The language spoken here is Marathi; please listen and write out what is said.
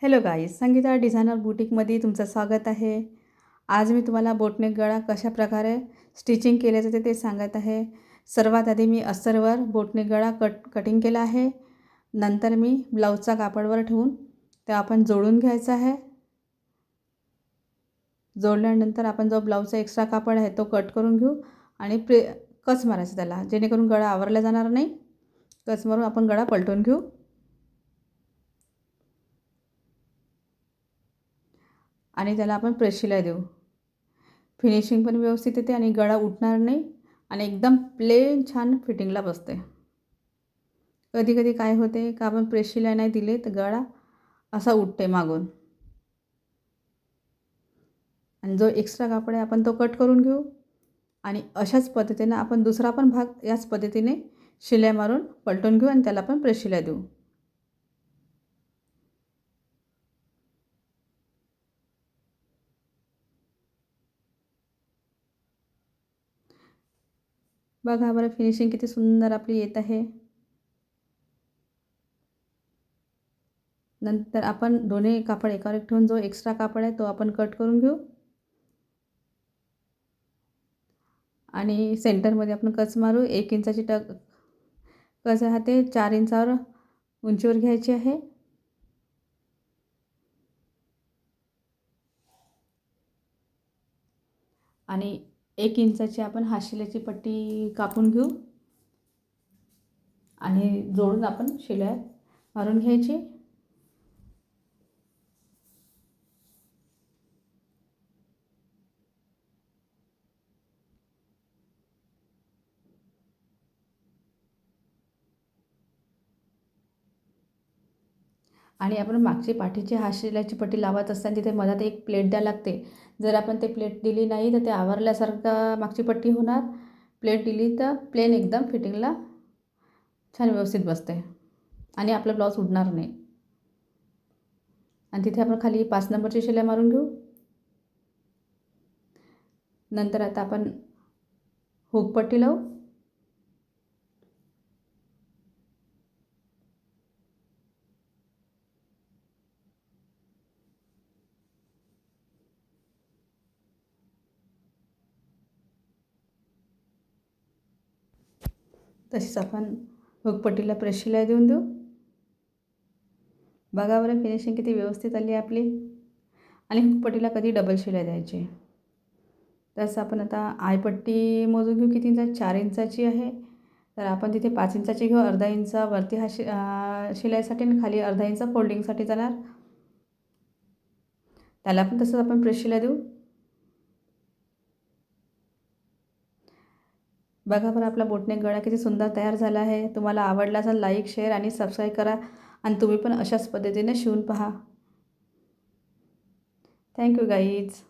हॅलो गाईज, संगीता डिझायनर बुटीकमध्ये तुमचं स्वागत आहे। आज मी तुम्हाला बोटनेक गळा कशा प्रकारे स्टिचिंग केले जाते ते सांगत आहे। सर्वात आधी मी अस्तरवर बोटनेक गळा कटिंग केला आहे। नंतर मी ब्लाऊजचा कापडवर ठेवून ते आपण जोडून घ्यायचा आहे। जोडल्यानंतर आपण जो ब्लाऊजचा एक्स्ट्रा कापड आहे तो कट करून घेऊ आणि कच मारायचं त्याला, जेणेकरून गळा आवरला जाणार नाही। कच मारून आपण गळा पलटून घेऊ आणि त्याला आपण प्रेस शिलाई देऊ। फिनिशिंग पण व्यवस्थित येते आणि गळा उठणार नाही आणि एकदम प्लेन छान फिटिंगला बसते। कधी कधी काय होते का आपण प्रेस शिलाई नाही दिली तर गळा असा उठते मागून, आणि जो एक्स्ट्रा कापड आहे आपण तो कट करून घेऊ आणि अशाच पद्धतीने आपण दुसरा पण भाग याच पद्धतीने शिलाई मारून पलटून घेऊ आणि त्याला पण प्रेस शिलाई देऊ। बघा बरं फिनिशिंग किती सुंदर आपली येत आहे। नंतर आपण दोन्ही कापड एकावर एक ठेवून जो एक्स्ट्रा कापड आहे तो आपण कट करून घेऊ आणि सेंटरमध्ये आपण कच मारू। 1 इंचाची कच आहे ते 4 इंचावर उंचीवर घ्यायची आहे आणि 1 इंचाची आपण हाशिल्याची पट्टी कापून घेऊ आणि जोडून आपण शिलाई मारून घ्यायची। आणि आपण मागची पाठीची हाशिल्याची पट्टी लावत असताना तिथे मधात एक प्लेट द्यावी लागते। जर आपण ते प्लेट दिली नाही तर ते आवरल्यासारखं मागची पट्टी होणार। प्लेट दिली तर प्लेन एकदम फिटिंगला छान व्यवस्थित बसते आणि आपला ब्लाऊज उडणार नाही। आणि तिथे आपण खाली 5 नंबरची शिलाई मारून घेऊ। नंतर आता आपण हुक पट्टी लावू। तशीच आपण हुक पट्टीला प्रेस शिलाई देऊन देऊ। बघा बरं फिनिशिंग किती व्यवस्थित आली आपली। आणि हुक पट्टीला कधी डबल शिलाई द्यायची। तसं आपण आता आयपट्टी मोजून घेऊ किती इंच, 4 इंचाची आहे तर आपण तिथे 5 इंचाची घेऊ। अर्धा इंच वरती शिलाईसाठी आणि खाली अर्धा इंच फोल्डिंगसाठी जाणार। त्याला पण तसंच आपण प्रेस शिलाई देऊ। बघा बरं आपला बोटनेक गळा किती सुंदर तयार झाला आहे। तुम्हाला आवडला असेल लाईक, शेअर आणि सबस्क्राईब करा आणि तुम्ही पण अशाच पद्धतीने शिवून पहा। Thank you guys.